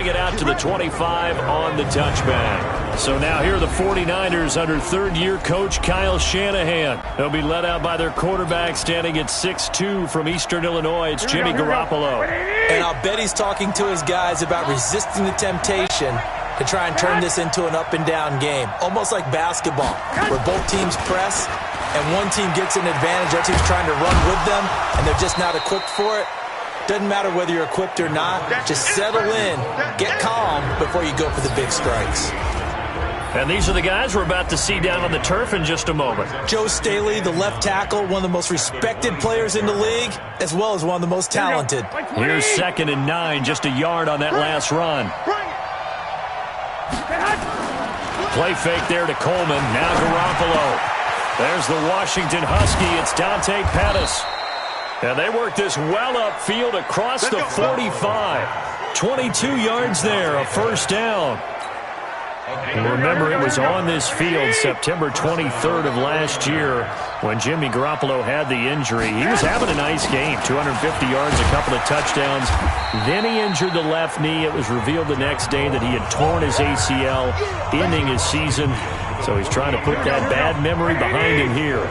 It out to the 25 on the touchback. So now here are the 49ers under third-year coach Kyle Shanahan. They'll be led out by their quarterback standing at 6'2" from Eastern Illinois. It's Jimmy Garoppolo. And I'll bet he's talking to his guys about resisting the temptation to try and turn this into an up-and-down game. Almost like basketball, where both teams press and one team gets an advantage. Our team's trying to run with them, and they're just not equipped for it. Doesn't matter whether you're equipped or not. Just settle in, get calm before you go for the big strikes. And these are the guys we're about to see down on the turf in just a moment. Joe Staley, the left tackle, one of the most respected players in the league, as well as one of the most talented. Here's 2nd and 9, just a yard on that last run. Play fake there to Coleman. Now Garoppolo. There's the Washington Husky. It's Dante Pettis. And they work this well upfield across the 45. 22 yards there, a first down. And remember, it was on this field September 23rd of last year when Jimmy Garoppolo had the injury. He was having a nice game, 250 yards, a couple of touchdowns. Then he injured the left knee. It was revealed the next day that he had torn his ACL, ending his season. So he's trying to put that bad memory behind him here.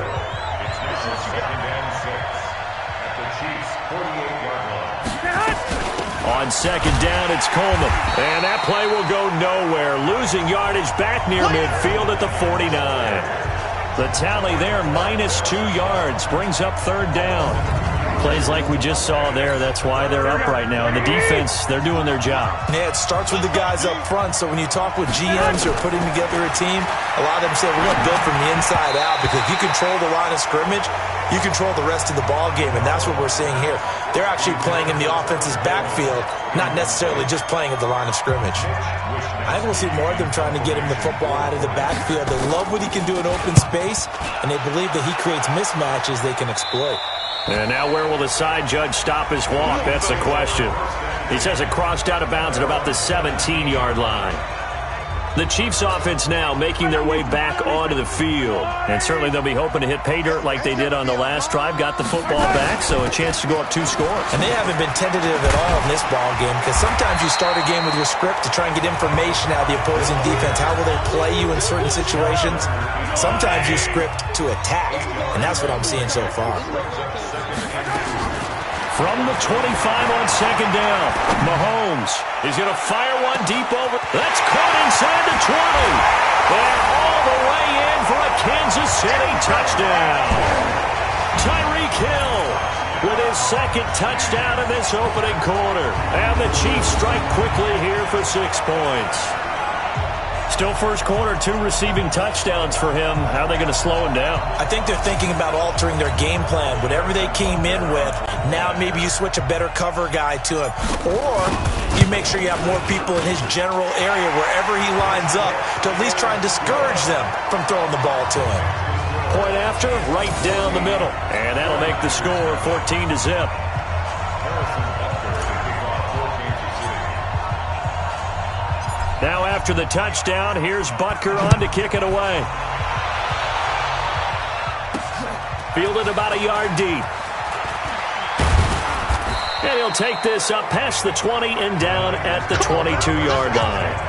On 2nd down, it's Coleman. And that play will go nowhere. Losing yardage back near midfield at the 49. The tally there, -2 yards. Brings up 3rd down. Plays like we just saw there. That's why they're up right now. And the defense, they're doing their job. Yeah, it starts with the guys up front. So when you talk with GMs who are putting together a team, a lot of them say, we're going to build from the inside out. Because if you control the line of scrimmage, you control the rest of the ball game. And that's what we're seeing here. They're actually playing in the offense's backfield, not necessarily just playing at the line of scrimmage. I think we'll see more of them trying to get him the football out of the backfield. They love what he can do in open space, and they believe that he creates mismatches they can exploit. And now where will the side judge stop his walk? That's the question. He says it crossed out of bounds at about the 17-yard line. The Chiefs offense now making their way back onto the field. And certainly they'll be hoping to hit pay dirt like they did on the last drive. Got the football back, so a chance to go up 2 scores. And they haven't been tentative at all in this ball game, because sometimes you start a game with your script to try and get information out of the opposing defense. How will they play you in certain situations? Sometimes you script to attack, and that's what I'm seeing so far. From the 25 on 2nd down, Mahomes is going to fire one deep over. That's caught inside the 20. And all the way in for a Kansas City touchdown. Tyreek Hill with his 2nd touchdown in this opening quarter. And the Chiefs strike quickly here for 6 points. Still first quarter, 2 receiving touchdowns for him. How are they going to slow him down? I think they're thinking about altering their game plan. Whatever they came in with, now maybe you switch a better cover guy to him. Or you make sure you have more people in his general area wherever he lines up to at least try and discourage them from throwing the ball to him. Point after, right down the middle. And that'll make the score 14-0. Now after the touchdown, here's Butker on to kick it away. Fielded about a yard deep. And he'll take this up past the 20 and down at the 22-yard line.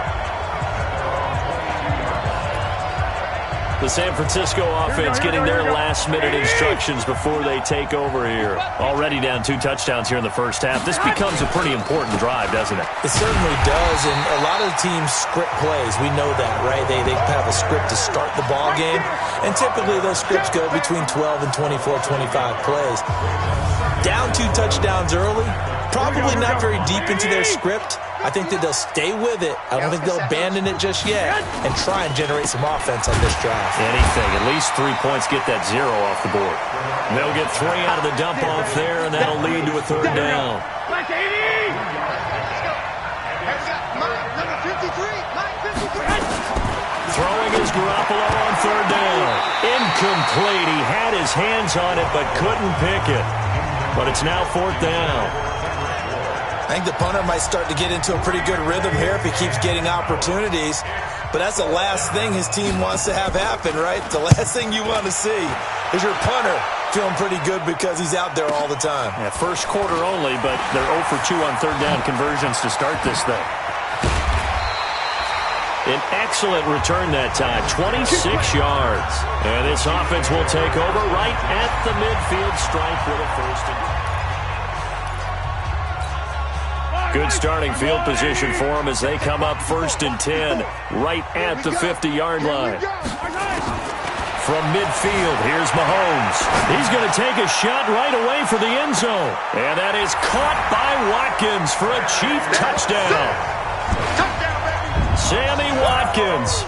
The San Francisco offense getting their last-minute instructions before they take over here. Already down 2 touchdowns here in the first half. This becomes a pretty important drive, doesn't it? It certainly does, and a lot of the teams script plays. We know that, right? They have a script to start the ball game, and typically those scripts go between 12 and 24, 25 plays. Down 2 touchdowns early, probably not very deep into their script. I think that they'll stay with it. I don't think they'll abandon it just yet and try and generate some offense on this drive. Anything. At least 3 points, get that 0 off the board. They'll get 3 out of the dump off there, and that'll lead to a 3rd down. Throwing is Garoppolo on 3rd down. Incomplete. He had his hands on it but couldn't pick it. But it's now 4th down. I think the punter might start to get into a pretty good rhythm here if he keeps getting opportunities. But that's the last thing his team wants to have happen, right? The last thing you want to see is your punter feeling pretty good because he's out there all the time. Yeah, first quarter only, but they're 0 for 2 on 3rd down conversions to start this thing. An excellent return that time, 26 yards. And this offense will take over right at the midfield stripe with a first and 10. Good starting field position for them as they come up first and 10 right at the 50-yard line. From midfield, here's Mahomes. He's going to take a shot right away for the end zone. And that is caught by Watkins for a Chief touchdown. Sammy Watkins